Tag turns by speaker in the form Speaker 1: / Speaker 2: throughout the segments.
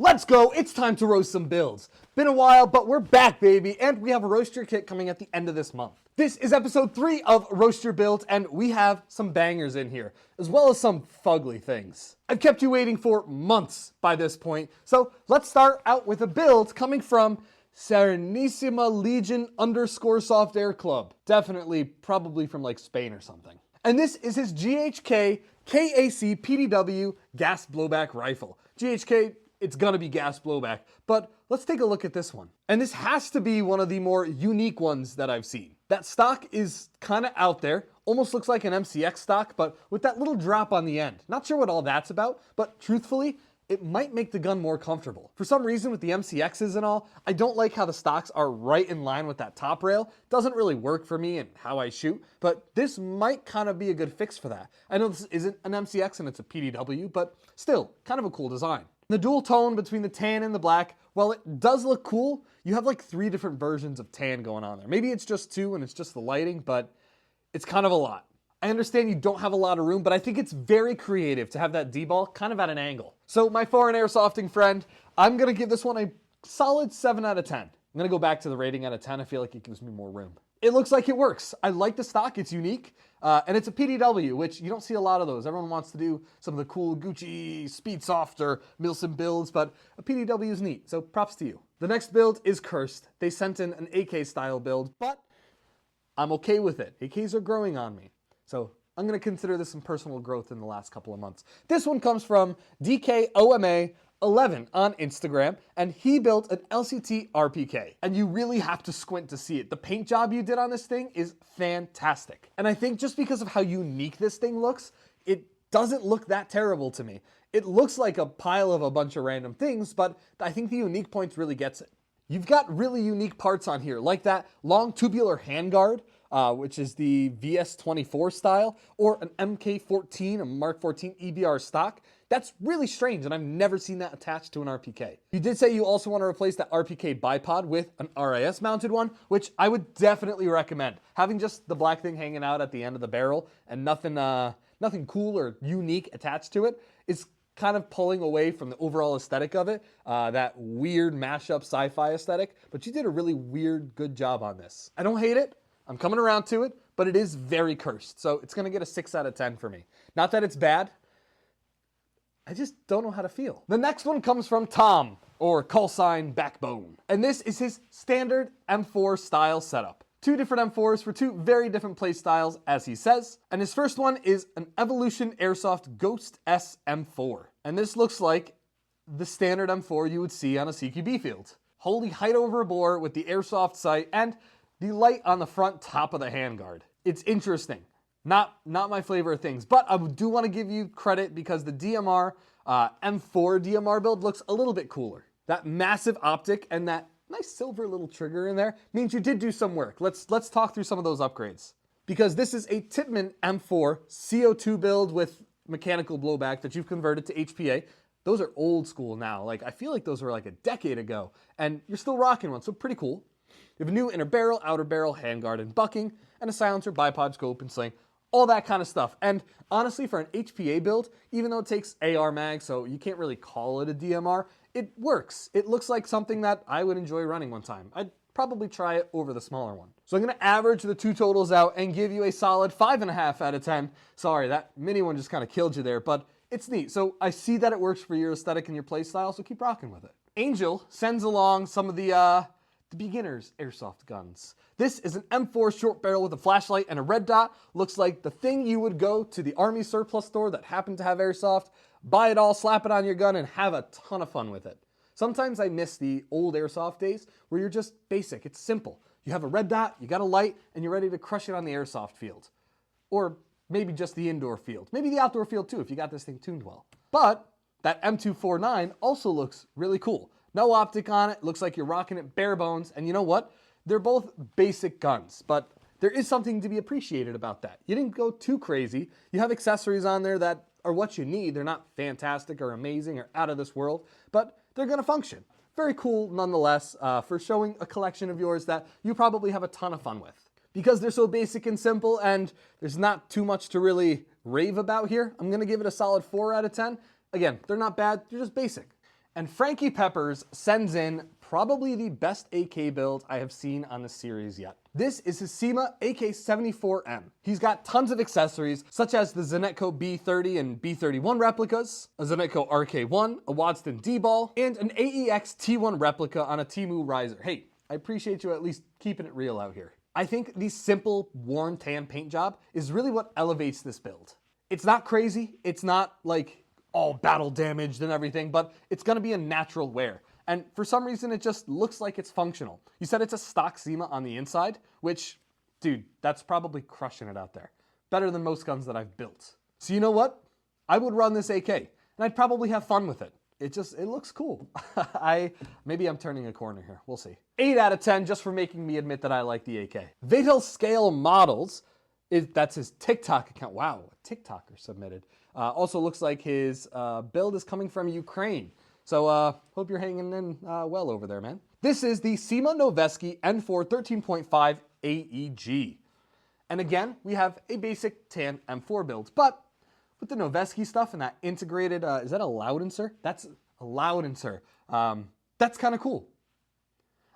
Speaker 1: Let's go, it's time to roast some builds. Been a while, but we're back, baby, and we have a Roast Your Kit coming at the end of this month. This is episode 3 of Roast Your Build, and we have some bangers in here, as well as some fugly things. I've kept you waiting for months by this point, so let's start out with a build coming from Serenissima Legion _ Soft Air Club. Definitely, probably from like Spain or something. And this is his GHK KAC PDW gas blowback rifle. GHK, it's gonna be gas blowback, but let's take a look at this one. And this has to be one of the more unique ones that I've seen. That stock is kind of out there, almost looks like an MCX stock, but with that little drop on the end. Not sure what all that's about, but truthfully, it might make the gun more comfortable. For some reason with the MCXs and all, I don't like how the stocks are right in line with that top rail. Doesn't really work for me and how I shoot, but this might kind of be a good fix for that. I know this isn't an MCX and it's a PDW, but still, kind of a cool design. The dual tone between the tan and the black, while it does look cool, you have like 3 different versions of tan going on there. Maybe it's just 2 and it's just the lighting, but it's kind of a lot. I understand you don't have a lot of room, but I think it's very creative to have that D-ball kind of at an angle. So my foreign airsofting friend, I'm gonna give this one a solid 7 out of 10. I'm gonna go back to the rating out of 10. I feel like it gives me more room. It looks like it works. I like the stock, it's unique, and it's a PDW, which you don't see a lot of those. Everyone wants to do some of the cool Gucci, Speedsoft, or Milsim builds, but a PDW is neat, so props to you. The next build is cursed. They sent in an AK style build, but I'm okay with it. AKs are growing on me. So I'm gonna consider this some personal growth in the last couple of months. This one comes from DKOMA11 on Instagram, and he built an LCT RPK. And you really have to squint to see it. The paint job you did on this thing is fantastic. And I think just because of how unique this thing looks, it doesn't look that terrible to me. It looks like a pile of a bunch of random things, but I think the unique points really gets it. You've got really unique parts on here, like that long tubular handguard, which is the VS24 style, or an MK14, a Mark 14 EBR stock. That's really strange, and I've never seen that attached to an RPK. You did say you also want to replace that RPK bipod with an RIS mounted one, which I would definitely recommend. Having just the black thing hanging out at the end of the barrel and nothing cool or unique attached to it is kind of pulling away from the overall aesthetic of it, that weird mashup sci-fi aesthetic, but you did a really weird, good job on this. I don't hate it. I'm coming around to it, but it is very cursed, so it's gonna get a 6 out of 10 for me. Not that it's bad, I just don't know how to feel. The next one comes from Tom, or callsign Backbone, and this is his standard M4 style setup. 2 different M4s for 2 very different play styles, as he says, and his first one is an Evolution Airsoft Ghost S M4, and this looks like the standard M4 you would see on a CQB field. Holy height over bore with the Airsoft sight and the light on the front top of the handguard. It's interesting. Not my flavor of things, but I do want to give you credit because the DMR, M4 DMR build looks a little bit cooler. That massive optic and that nice silver little trigger in there means you did do some work. Let's talk through some of those upgrades. Because this is a Tippmann M4 CO2 build with mechanical blowback that you've converted to HPA. Those are old school now. Like, I feel like those were like a decade ago, and you're still rocking one, so pretty cool. You have a new inner barrel, outer barrel, handguard, and bucking, and a silencer, bipod, scope, and sling. All that kind of stuff. And honestly, for an HPA build, even though it takes AR mag, so you can't really call it a DMR, it works. It looks like something that I would enjoy running one time. I'd probably try it over the smaller one. So I'm gonna average the 2 totals out and give you a solid 5.5 out of 10. Sorry, that mini one just kind of killed you there, but it's neat. So I see that it works for your aesthetic and your play style, so keep rocking with it. Angel sends along some of the beginner's airsoft guns. This is an M4 short barrel with a flashlight and a red dot. Looks like the thing you would go to the Army surplus store that happened to have airsoft, buy it all, slap it on your gun, and have a ton of fun with it. Sometimes I miss the old airsoft days where you're just basic, it's simple. You have a red dot, you got a light, and you're ready to crush it on the airsoft field. Or maybe just the indoor field. Maybe the outdoor field too if you got this thing tuned well. But that M249 also looks really cool. No optic on it, looks like you're rocking it bare bones, and you know what? They're both basic guns, but there is something to be appreciated about that. You didn't go too crazy. You have accessories on there that are what you need. They're not fantastic or amazing or out of this world, but they're gonna function. Very cool nonetheless for showing a collection of yours that you probably have a ton of fun with. Because they're so basic and simple and there's not too much to really rave about here, I'm gonna give it a solid 4 out of 10. Again, they're not bad, they're just basic. And Frankie Peppers sends in probably the best AK build I have seen on the series yet. This is his SEMA AK-74M. He's got tons of accessories, such as the Zenitco B30 and B31 replicas, a Zenitco RK1, a Wadston D-Ball, and an AEX T1 replica on a Temu riser. Hey, I appreciate you at least keeping it real out here. I think the simple, worn tan paint job is really what elevates this build. It's not crazy, it's not like all battle damaged and everything, but it's gonna be a natural wear. And for some reason, it just looks like it's functional. You said it's a stock SEMA on the inside, which, dude, that's probably crushing it out there. Better than most guns that I've built. So you know what? I would run this AK, and I'd probably have fun with it. It looks cool. Maybe I'm turning a corner here. We'll see. 8 out of 10 just for making me admit that I like the AK. Vital Scale Models, that's his TikTok account. Wow, a TikToker submitted. Also looks like his build is coming from Ukraine. So hope you're hanging in well over there, man. This is the SEMA Noveske M4 13.5 AEG. And again, we have a basic tan M4 build, but with the Noveske stuff and that integrated, is that a loudenser? That's a loudenser. That's kind of cool.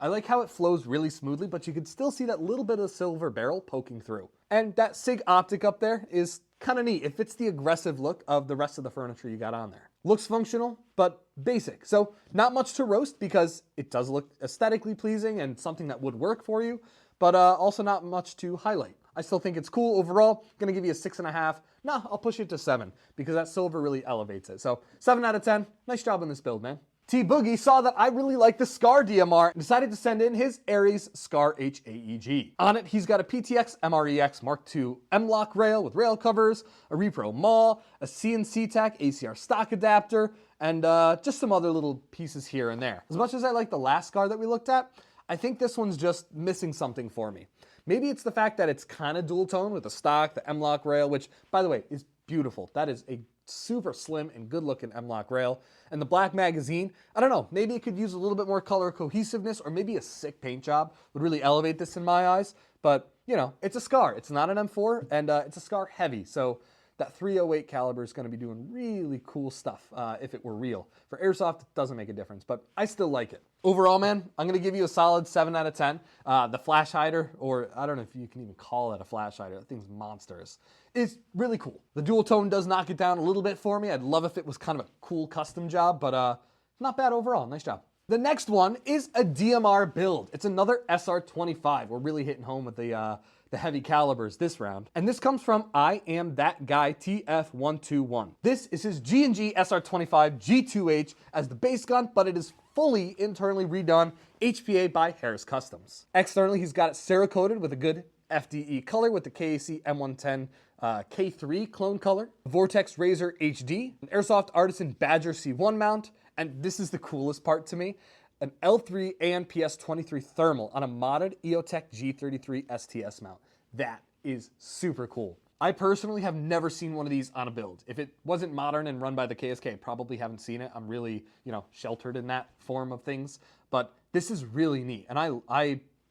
Speaker 1: I like how it flows really smoothly, but you can still see that little bit of silver barrel poking through. And that SIG optic up there is kind of neat. It fits the aggressive look of the rest of the furniture you got on there. Looks functional, but basic. So not much to roast because it does look aesthetically pleasing and something that would work for you, but also not much to highlight. I still think it's cool overall. Gonna give you a 6.5. No, I'll push it to 7 because that silver really elevates it. So 7 out of 10. Nice job on this build, man. T-Boogie saw that I really like the SCAR DMR and decided to send in his Ares SCAR H AEG. On it, he's got a PTX MREX Mark II M-Lock rail with rail covers, a Repro maul, a CNC Tac ACR stock adapter, and just some other little pieces here and there. As much as I like the last SCAR that we looked at, I think this one's just missing something for me. Maybe it's the fact that it's kind of dual tone with the stock, the M-Lock rail, which, by the way, is beautiful. That is a super slim and good looking M-Lock rail. And the black magazine, I don't know, maybe it could use a little bit more color cohesiveness, or maybe a sick paint job would really elevate this in my eyes. But, you know, it's a SCAR. It's not an M4, and it's a SCAR heavy. So that 308 caliber is going to be doing really cool stuff if it were real. For Airsoft, it doesn't make a difference, but I still like it. Overall, man, I'm going to give you a solid 7 out of 10. The flash hider, or I don't know if you can even call it a flash hider, that thing's monstrous, is really cool. The dual tone does knock it down a little bit for me. I'd love if it was kind of a cool custom job, but not bad overall. Nice job. The next one is a DMR build. It's another SR25. We're really hitting home with the heavy calibers this round. And this comes from I Am That Guy TF121. This is his G&G SR25 G2H as the base gun, but it is fully internally redone HPA by Harris Customs. Externally, he's got it Cerakoted with a good FDE color with the KAC M110 K3 clone color, Vortex Razor HD, an Airsoft Artisan Badger C1 mount, and this is the coolest part to me, an L3 ANPS 23 thermal on a modded EOTech G33 STS mount. That is super cool. I personally have never seen one of these on a build. If it wasn't modern and run by the KSK, I probably haven't seen it. I'm really, sheltered in that form of things, but this is really neat. And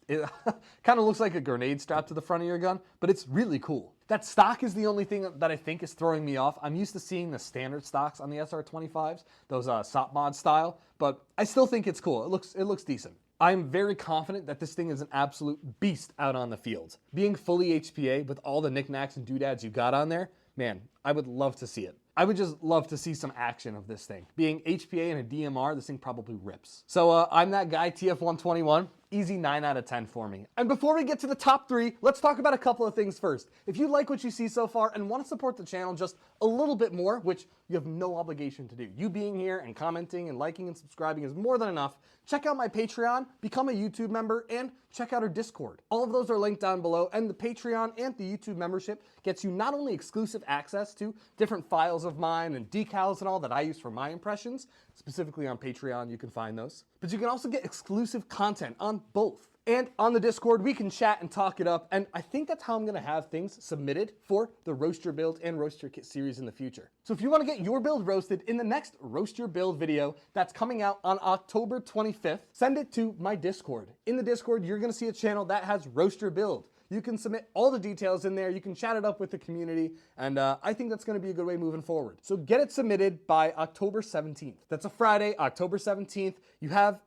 Speaker 1: it kind of looks like a grenade strapped to the front of your gun, but it's really cool. That stock is the only thing that I think is throwing me off. I'm used to seeing the standard stocks on the SR25s, those SOP mod style, but I still think it's cool. It looks decent. I'm very confident that this thing is an absolute beast out on the field. Being fully HPA with all the knickknacks and doodads you got on there, man, I would love to see it. I would just love to see some action of this thing. Being HPA and a DMR, this thing probably rips. So I'm That Guy TF121. Easy 9 out of 10 for me. And before we get to the top 3, let's talk about a couple of things first. If you like what you see so far and want to support the channel just a little bit more, which you have no obligation to do, you being here and commenting and liking and subscribing is more than enough, check out my Patreon, become a YouTube member, and check out our Discord. All of those are linked down below, and the Patreon and the YouTube membership gets you not only exclusive access to different files of mine and decals and all that I use for my impressions, specifically on Patreon you can find those, but you can also get exclusive content on both. And on the Discord, we can chat and talk it up, and I think that's how I'm gonna have things submitted for the Roast Your Build and Roast Your Kit series in the future. So if you wanna get your build roasted in the next Roast Your Build video that's coming out on October 25th, send it to my Discord. In the Discord, you're gonna see a channel that has Roast Your Build. You can submit all the details in there. You can chat it up with the community. And I think that's going to be a good way moving forward. So get it submitted by October 17th. That's a Friday, October 17th. You have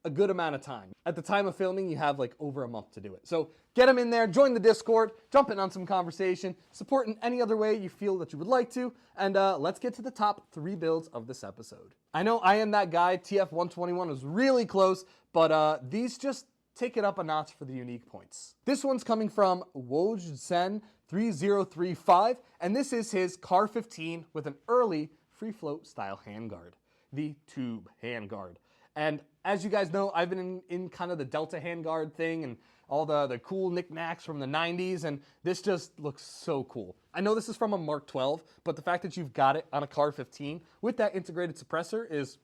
Speaker 1: a good amount of time. At the time of filming, you have like over a month to do it. So get them in there, join the Discord, jump in on some conversation, support in any other way you feel that you would like to, and let's get to the top 3 builds of this episode. I know I am that guy. TF121 was really close, but these just take it up a notch for the unique points. This one's coming from Wojsen3035, and this is his Car 15 with an early free float style handguard, the TOOB handguard. And as you guys know, I've been in kind of the Delta handguard thing and all the cool knickknacks from the 90s, and this just looks so cool. I know this is from a Mark 12, but the fact that you've got it on a Car 15 with that integrated suppressor is,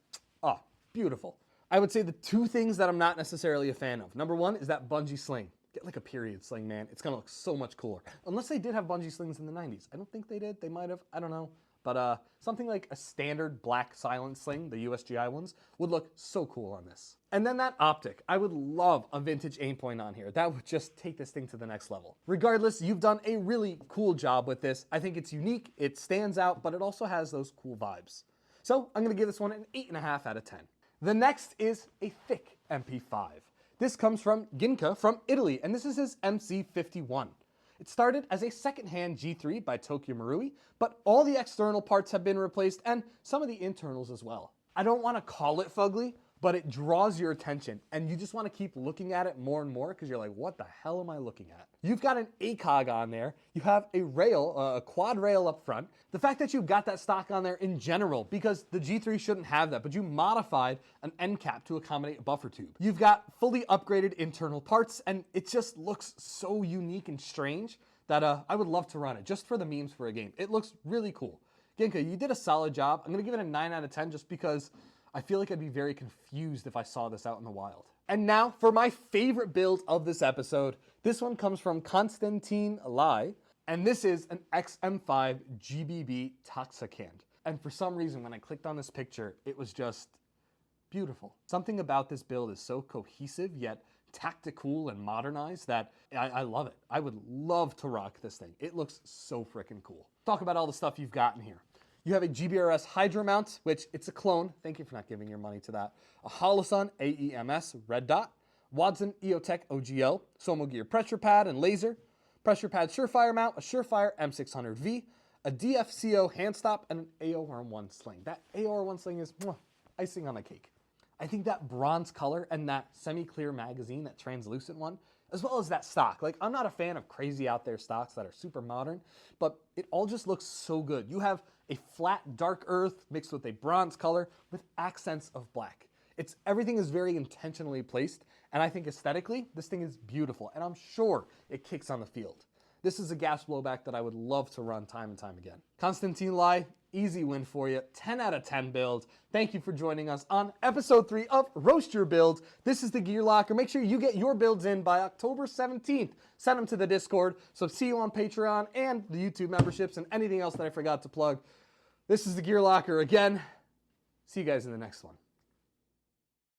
Speaker 1: beautiful. I would say the 2 things that I'm not necessarily a fan of. Number 1 is that bungee sling. Get like a period sling, man. It's gonna look so much cooler. Unless they did have bungee slings in the 90s. I don't think they did. They might have. I don't know. But something like a standard black silent sling, the USGI ones, would look so cool on this. And then that optic. I would love a vintage aim point on here. That would just take this thing to the next level. Regardless, you've done a really cool job with this. I think it's unique, it stands out, but it also has those cool vibes. So I'm gonna give this one an 8.5 out of 10. The next is a THICC Mp5. This comes from Ginka from Italy, and this is his MC51. It started as a second-hand G3 by Tokyo Marui, but all the external parts have been replaced and some of the internals as well. I don't want to call it fugly, but it draws your attention and you just want to keep looking at it more and more because you're like, what the hell am I looking at? You've got an ACOG on there. You have a rail, a quad rail up front. The fact that you've got that stock on there in general, because the G3 shouldn't have that, but you modified an end cap to accommodate a buffer tube. You've got fully upgraded internal parts and it just looks so unique and strange that I would love to run it just for the memes for a game. It looks really cool. Ginka, you did a solid job. I'm gonna give it a 9 out of 10 just because I feel like I'd be very confused if I saw this out in the wild. And now for my favorite build of this episode. This one comes from Konstantin Lai, and this is an XM5 GBB Toxicant. And for some reason, when I clicked on this picture, it was just beautiful. Something about this build is so cohesive, yet tactical and modernized that I love it. I would love to rock this thing. It looks so freaking cool. Talk about all the stuff you've got in here. You have a GBRS Hydra mount, which it's a clone. Thank you for not giving your money to that. A Holosun AEMS red dot, Watson EOTech OGL, Somo Gear pressure pad and laser, pressure pad Surefire mount, a Surefire M600V, a DFCO hand stop, and an AOR1 sling. That AOR1 sling is icing on the cake. I think that bronze color and that semi-clear magazine, that translucent one, as well as that stock. Like, I'm not a fan of crazy out there stocks that are super modern, but it all just looks so good. You have a flat dark earth mixed with a bronze color with accents of black. Everything is very intentionally placed, and I think aesthetically, this thing is beautiful, and I'm sure it kicks on the field. This is a gas blowback that I would love to run time and time again. Konstantin Lai, easy win for you. 10 out of 10 build. Thank you for joining us on episode 3 of Roast Your Builds. This is the Gear.Locker. Make sure you get your builds in by October 17th. Send them to the Discord. So see you on Patreon and the YouTube memberships and anything else that I forgot to plug. This is the Gear.Locker again. See you guys in the next one.